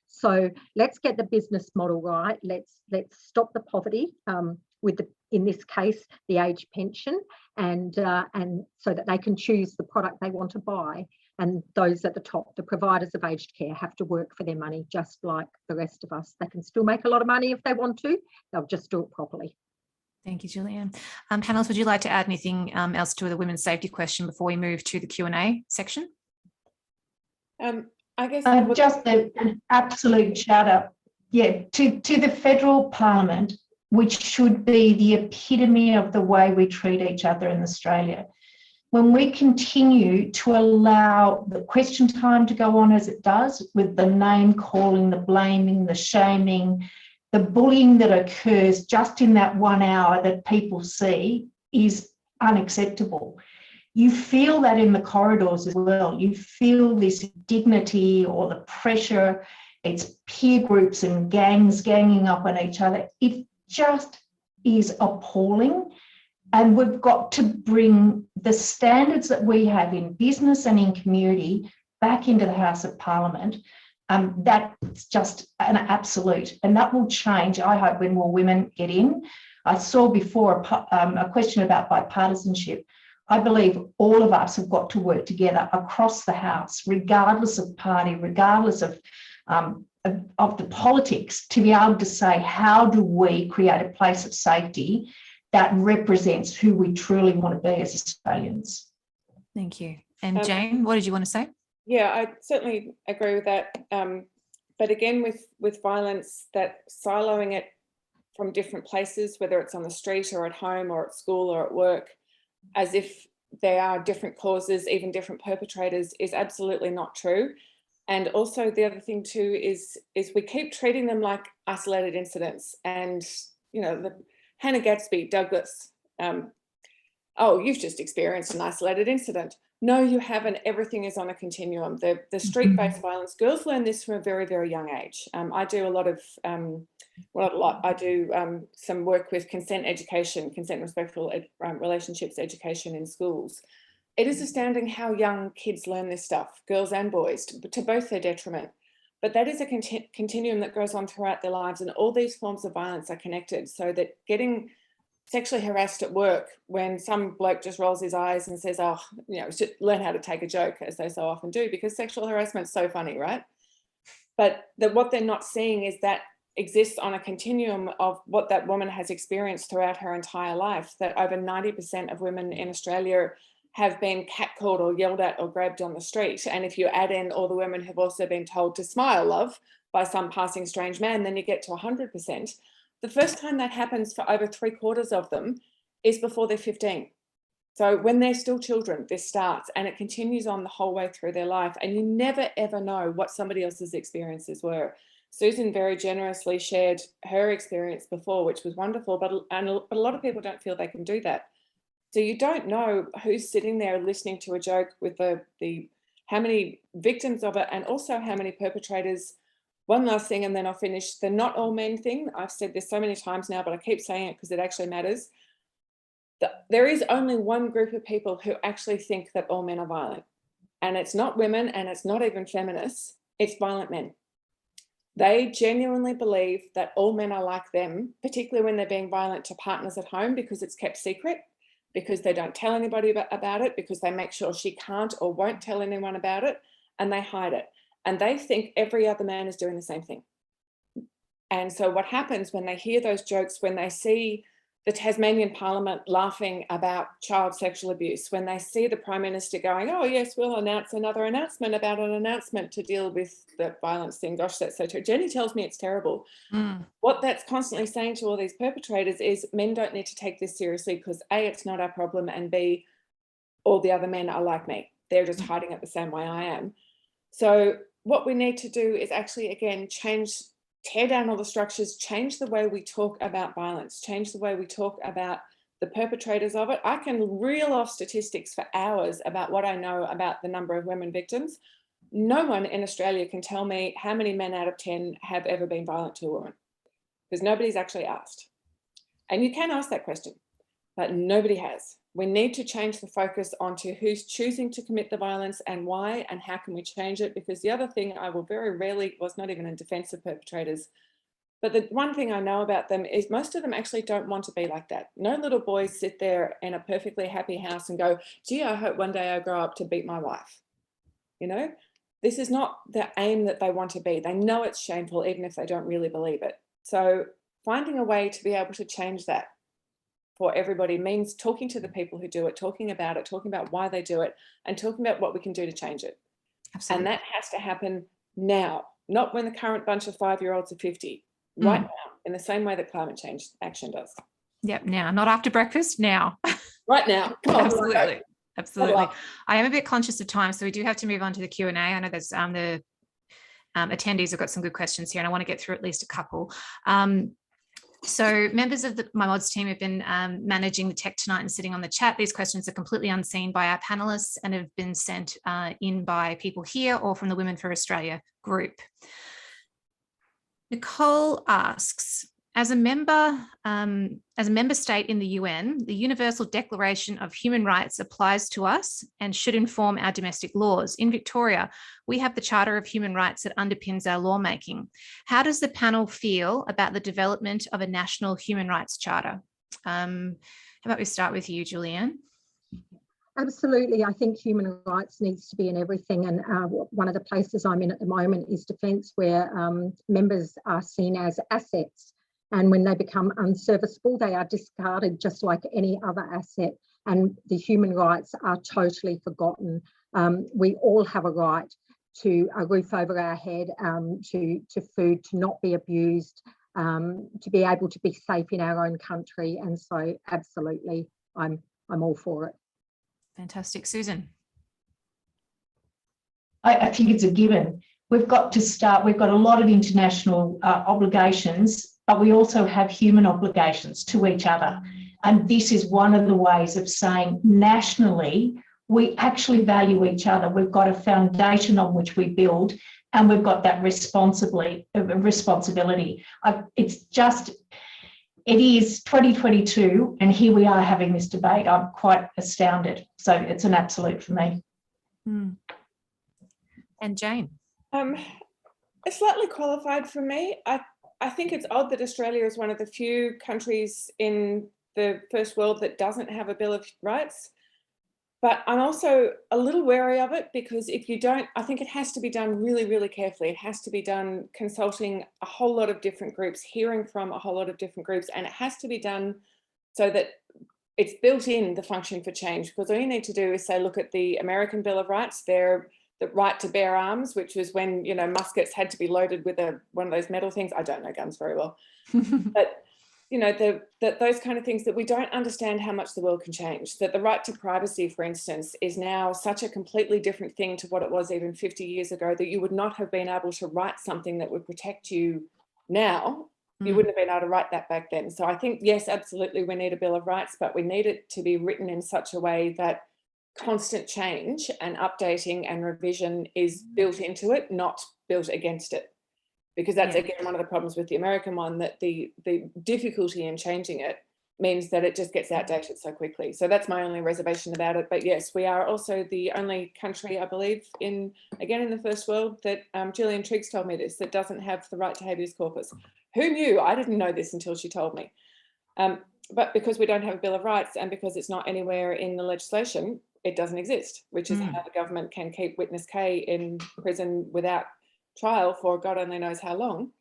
So let's get the business model right. Let's stop the poverty with in this case, the age pension, and so that they can choose the product they want to buy. And those at the top, the providers of aged care, have to work for their money just like the rest of us. They can still make a lot of money if they want to. They'll just do it properly. Thank you, Julianne. Panelists, would you like to add anything else to the women's safety question before we move to the Q&A section? I guess just an absolute shout out, to the federal parliament, which should be the epitome of the way we treat each other in Australia. When we continue to allow the question time to go on as it does, with the name calling, the blaming, the shaming, the bullying that occurs just in that 1 hour that people see is unacceptable. You feel that in the corridors as well. You feel this dignity or the pressure. It's peer groups and gangs ganging up on each other. It just is appalling. And we've got to bring the standards that we have in business and in community back into the House of Parliament. That's just an absolute, and that will change, I hope, when more women get in. I saw before a question about bipartisanship. I believe all of us have got to work together across the House, regardless of party, regardless of the politics, to be able to say, how do we create a place of safety that represents who we truly want to be as Australians? Thank you. And Jane, what did you want to say? Yeah, I certainly agree with that. But again, with violence, that siloing it from different places, whether it's on the street or at home or at school or at work, as if they are different causes, even different perpetrators, is absolutely not true. And also the other thing too is we keep treating them like isolated incidents. And, you know, the Hannah Gadsby, Douglas, oh, you've just experienced an isolated incident. No, you haven't. Everything is on a continuum. The street-based violence, girls learn this from a very, very young age. I do a lot of, I do some work with consent education, consent and respectful relationships education in schools. It is astounding how young kids learn this stuff, girls and boys, to both their detriment. But that is a continuum that goes on throughout their lives, and all these forms of violence are connected, so that getting sexually harassed at work when some bloke just rolls his eyes and says, oh, you know, learn how to take a joke, as they so often do, because sexual harassment's so funny, right? But what they're not seeing is that exists on a continuum of what that woman has experienced throughout her entire life, that over 90% of women in Australia have been catcalled or yelled at or grabbed on the street. And if you add in all the women who've also been told to smile, love, by some passing strange man, then you get to 100%. The first time that happens for over 3/4 of them is before they're 15. So when they're still children, this starts, and it continues on the whole way through their life. And you never, ever know what somebody else's experiences were. Susan very generously shared her experience before, which was wonderful, but a lot of people don't feel they can do that. So you don't know who's sitting there listening to a joke with the how many victims of it and also how many perpetrators. One last thing, and then I'll finish. The not all men thing. I've said this so many times now, but I keep saying it because it actually matters. There is only one group of people who actually think that all men are violent. And it's not women, and it's not even feminists. It's violent men. They genuinely believe that all men are like them, particularly when they're being violent to partners at home because it's kept secret, because they don't tell anybody about it, because they make sure she can't or won't tell anyone about it, and they hide it. And they think every other man is doing the same thing. And so what happens when they hear those jokes, when they see the Tasmanian Parliament laughing about child sexual abuse, when they see the Prime Minister going, oh yes, we'll announce another announcement about an announcement to deal with the violence thing. Gosh, that's so true. Jenny tells me it's terrible. What that's constantly saying to all these perpetrators is men don't need to take this seriously because A, it's not our problem, and B, all the other men are like me. They're just hiding it the same way I am. So what we need to do is actually, again, tear down all the structures, change the way we talk about violence, change the way we talk about the perpetrators of it. I can reel off statistics for hours about what I know about the number of women victims. No one in Australia can tell me how many men out of 10 have ever been violent to a woman, because nobody's actually asked. And you can ask that question, but nobody has. We need to change the focus onto who's choosing to commit the violence and why, and how can we change it? Because the other thing I will very rarely, was not even in defense of perpetrators, but the one thing I know about them is most of them actually don't want to be like that. No little boys sit there in a perfectly happy house and go, gee, I hope one day I grow up to beat my wife. You know, this is not the aim that they want to be. They know it's shameful, even if they don't really believe it. So finding a way to be able to change that for everybody means talking to the people who do it, talking about why they do it, and talking about what we can do to change it. Absolutely. And that has to happen now, not when the current bunch of 5-year-olds are 50, right now, in the same way that climate change action does. Yep, now, not after breakfast, now. Right now. Absolutely. Right. Absolutely. I am a bit conscious of time, so we do have to move on to the Q&A. I know there's the attendees have got some good questions here, and I want to get through at least a couple. So members of my mods team have been managing the tech tonight and sitting on the chat. These questions are completely unseen by our panelists and have been sent in by people here or from the Women for Australia group. Nicole asks, as a member state in the UN, the Universal Declaration of Human Rights applies to us and should inform our domestic laws. In Victoria, we have the Charter of Human Rights that underpins our lawmaking. How does the panel feel about the development of a national human rights charter? How about we start with you, Julianne? Absolutely. I think human rights needs to be in everything. And one of the places I'm in at the moment is defence, where members are seen as assets. And when they become unserviceable, they are discarded just like any other asset. And the human rights are totally forgotten. We all have a right to a roof over our head, to food, to not be abused, to be able to be safe in our own country. And so absolutely, I'm all for it. Fantastic. Susan? I think it's a given. We've got to start, we've got a lot of international obligations, but we also have human obligations to each other. And this is one of the ways of saying nationally, we actually value each other. We've got a foundation on which we build, and we've got that responsibility. It is 2022, and here we are having this debate. I'm quite astounded. So it's an absolute for me. And Jane? It's slightly qualified for me. I think it's odd that Australia is one of the few countries in the first world that doesn't have a Bill of Rights. But I'm also a little wary of it, because if you don't, I think it has to be done really, really carefully. It has to be done consulting a whole lot of different groups, hearing from a whole lot of different groups, and it has to be done so that it's built in the function for change. Because all you need to do is say, look at the American Bill of Rights. They're the right to bear arms, which was when, you know, muskets had to be loaded with one of those metal things. I don't know guns very well, but you know, those kind of things, that we don't understand how much the world can change. That the right to privacy, for instance, is now such a completely different thing to what it was even 50 years ago, that you would not have been able to write something that would protect you now. You wouldn't have been able to write that back then. So I think, yes, absolutely, we need a Bill of Rights, but we need it to be written in such a way that constant change and updating and revision is built into it, not built against it. Because that's, again, one of the problems with the American one, that the difficulty in changing it means that it just gets outdated so quickly. So that's my only reservation about it. But yes, we are also the only country, I believe, in the first world, that Gillian Triggs told me this, that doesn't have the right to habeas corpus. Who knew? I didn't know this until she told me. But because we don't have a Bill of Rights, and because it's not anywhere in the legislation, it doesn't exist, which is how the government can keep witness K in prison without trial for God only knows how long,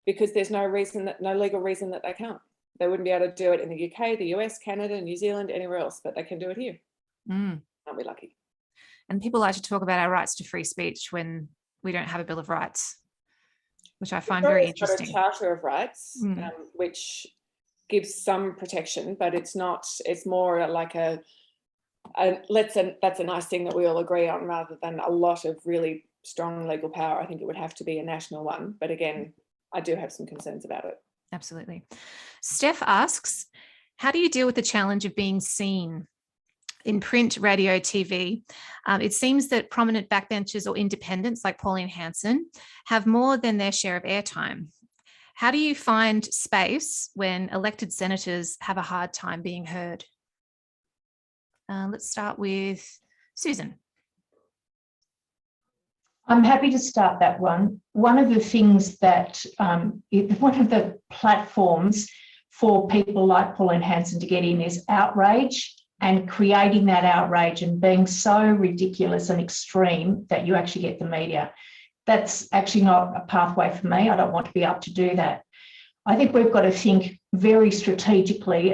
because there's no legal reason that they can't. They wouldn't be able to do it in the UK, the US, Canada, New Zealand, anywhere else, but they can do it here. Aren't we lucky? And people like to talk about our rights to free speech when we don't have a Bill of Rights, which I find very interesting. Got a Charter of Rights, which gives some protection, but it's not. It's more like that's a nice thing that we all agree on, rather than a lot of really strong legal power. I think it would have to be a national one, but again, I do have some concerns about it. Absolutely. Steph asks, how do you deal with the challenge of being seen in print, radio, TV? It seems that prominent backbenchers or independents like Pauline Hanson have more than their share of airtime. How do you find space when elected senators have a hard time being heard? Let's start with Susan. I'm happy to start that one. One of the things that, one of the platforms for people like Pauline Hanson to get in is outrage, and creating that outrage and being so ridiculous and extreme that you actually get the media. That's actually not a pathway for me. I don't want to be up to do that. I think we've got to think very strategically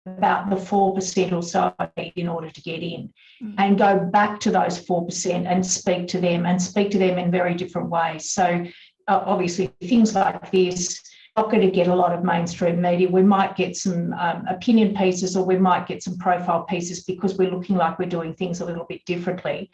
about the 4% or so in order to get in, and go back to those 4% and speak to them in very different ways. So obviously things like this, not going to get a lot of mainstream media. We might get some opinion pieces, or we might get some profile pieces because we're looking like we're doing things a little bit differently.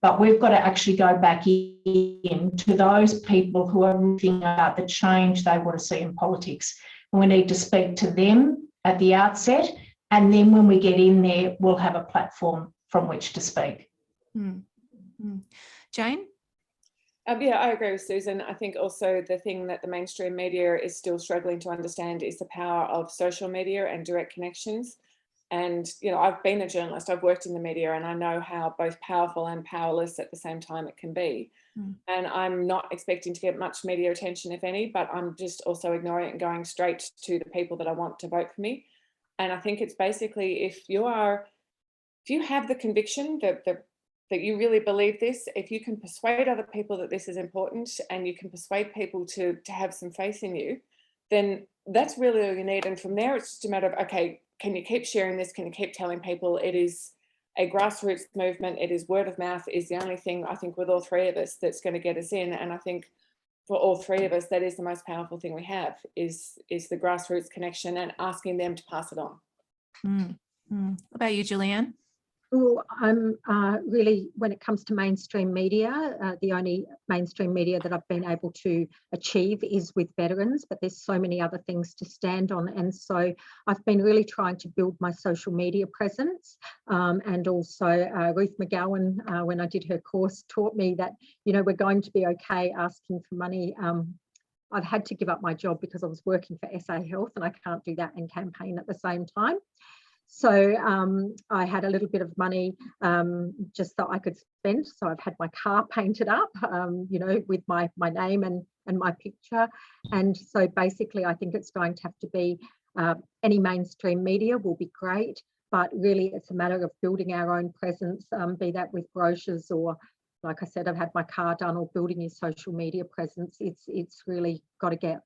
But we've got to actually go back in to those people who are thinking about the change they want to see in politics. And we need to speak to them at the outset, and then when we get in there, we'll have a platform from which to speak. Jane? Yeah, I agree with Susan. I think also the thing that the mainstream media is still struggling to understand is the power of social media and direct connections. And, you know, I've been a journalist, I've worked in the media, and I know how both powerful and powerless at the same time it can be. And I'm not expecting to get much media attention, if any, but I'm just also ignoring it and going straight to the people that I want to vote for me. And I think it's basically, if you have the conviction that you really believe this, if you can persuade other people that this is important, and you can persuade people to have some faith in you, then that's really all you need. And from there, it's just a matter of, okay, can you keep sharing this? Can you keep telling people? It is a grassroots movement. It is word of mouth is the only thing, I think, with all three of us that's going to get us in. And I think for all three of us, that is the most powerful thing we have, is the grassroots connection and asking them to pass it on. What about you, Julianne? Well, I'm really, when it comes to mainstream media, the only mainstream media that I've been able to achieve is with veterans, but there's so many other things to stand on. And so I've been really trying to build my social media presence. And also Ruth McGowan, when I did her course, taught me that, you know, we're going to be okay asking for money. I've had to give up my job because I was working for SA Health, and I can't do that and campaign at the same time. So I had a little bit of money just that I could spend. So I've had my car painted up, you know, with my name and my picture. And so basically, I think it's going to have to be any mainstream media will be great, but really it's a matter of building our own presence, be that with brochures or, like I said, I've had my car done, or building your social media presence. It's really got to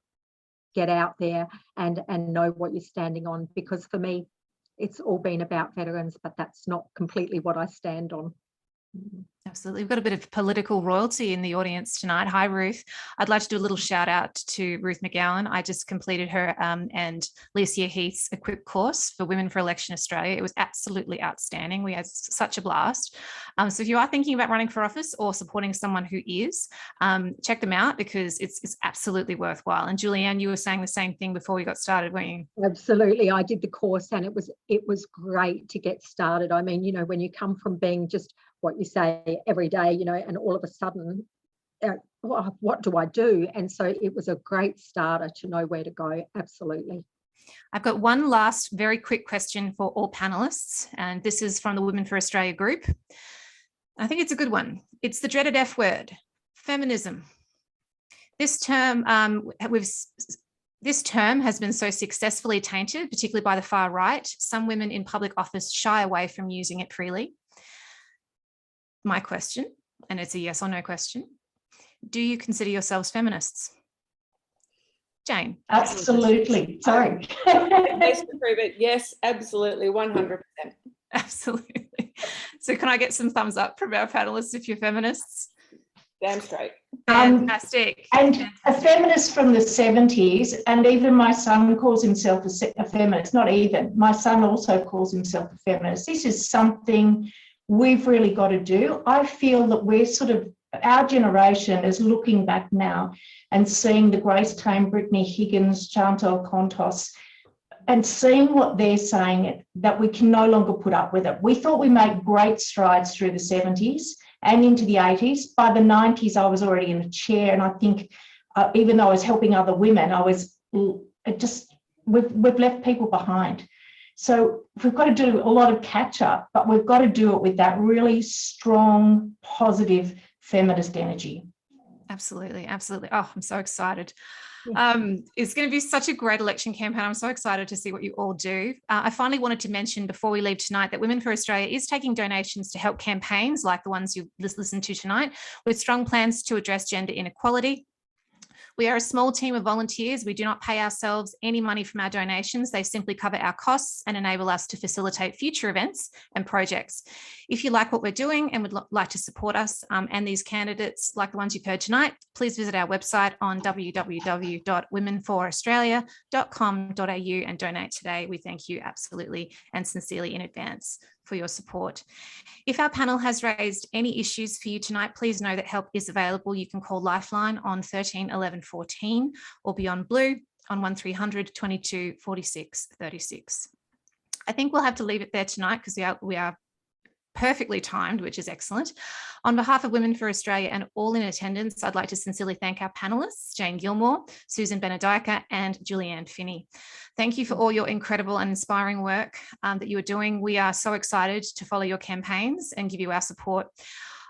get out there and know what you're standing on, because for me, it's all been about veterans, but that's not completely what I stand on. Absolutely. We've got a bit of political royalty in the audience tonight. Hi, Ruth. I'd like to do a little shout out to Ruth McGowan. I just completed her and Licia Heath's Equip course for Women for Election Australia. It was absolutely outstanding. We had such a blast. So if you are thinking about running for office or supporting someone who is, check them out because it's absolutely worthwhile. And Julianne, you were saying the same thing before we got started, weren't you? Absolutely. I did the course and it was great to get started. I mean, when you come from being just what you say every day, and all of a sudden, what do I do? And so it was a great starter to know where to go. Absolutely. I've got one last very quick question for all panelists, and this is from the Women for Australia group. I think it's a good one. It's the dreaded F word, feminism. This term has been so successfully tainted, particularly by the far right. Some women in public office shy away from using it freely. My question, and it's a yes or no question, do you consider yourselves feminists? Jane? Absolutely. Sorry. Yes, to prove it. Yes, absolutely, 100%. Absolutely. So can I get some thumbs up from our panelists if you're feminists? Damn straight. Fantastic. And a feminist from the 70s, and even my son calls himself a feminist, not even. My son also calls himself a feminist. This is something we've really got to do. I feel that we're our generation is looking back now and seeing the Grace Tame, Brittany Higgins, Chantal Contos, and seeing what they're saying, that we can no longer put up with it. We thought we made great strides through the 70s and into the 80s. By the 90s, I was already in a chair, and I think even though I was helping other women, we've left people behind. So we've got to do a lot of catch up, but we've got to do it with that really strong, positive feminist energy. Absolutely, absolutely. Oh, I'm so excited. It's going to be such a great election campaign. I'm so excited to see what you all do. I finally wanted to mention before we leave tonight that Women for Australia is taking donations to help campaigns like the ones you listened to tonight, with strong plans to address gender inequality. We are a small team of volunteers. We do not pay ourselves any money from our donations. They simply cover our costs and enable us to facilitate future events and projects. If you like what we're doing and would like to support us and these candidates like the ones you've heard tonight, please visit our website on www.womenforaustralia.com.au and donate today. We thank you absolutely and sincerely in advance for your support. If our panel has raised any issues for you tonight, please know that help is available. You can call Lifeline on 13 11 14 or Beyond Blue on 1300 22 46 36. I think we'll have to leave it there tonight because we are perfectly timed, which is excellent. On behalf of Women for Australia and all in attendance, I'd like to sincerely thank our panelists, Jane Gilmore, Susan Benedyka, and Julianne Finney. Thank you for all your incredible and inspiring work that you are doing. We are so excited to follow your campaigns and give you our support.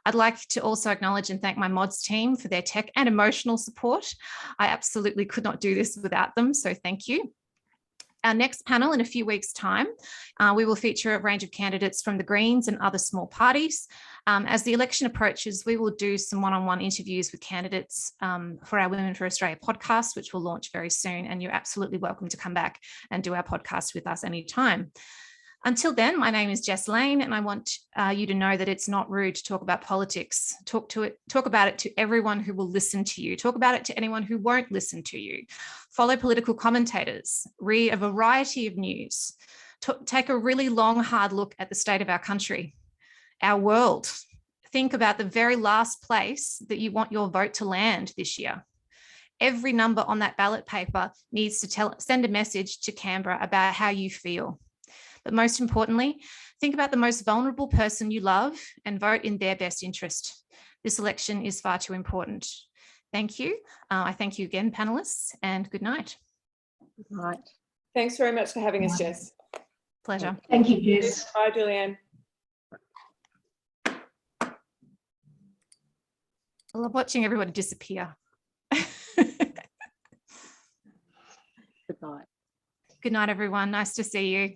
I'd like to also acknowledge and thank my mods team for their tech and emotional support. I absolutely could not do this without them, so thank you. Our next panel in a few weeks' time, we will feature a range of candidates from the Greens and other small parties. As the election approaches, we will do some one-on-one interviews with candidates for our Women for Australia podcast, which will launch very soon. And you're absolutely welcome to come back and do our podcast with us anytime. Until then, my name is Jess Lane, and I want you to know that it's not rude to talk about politics. Talk about it to everyone who will listen to you. Talk about it to anyone who won't listen to you. Follow political commentators. Read a variety of news. Take a really long, hard look at the state of our country, our world. Think about the very last place that you want your vote to land this year. Every number on that ballot paper needs to send a message to Canberra about how you feel. But most importantly, think about the most vulnerable person you love and vote in their best interest. This election is far too important. Thank you. I thank you again, panelists, and good night. Good night. Thanks very much for having us, Jess. Pleasure. Thank you, Jess. Bye, Julianne. I love watching everybody disappear. Good night. Good night, everyone. Nice to see you.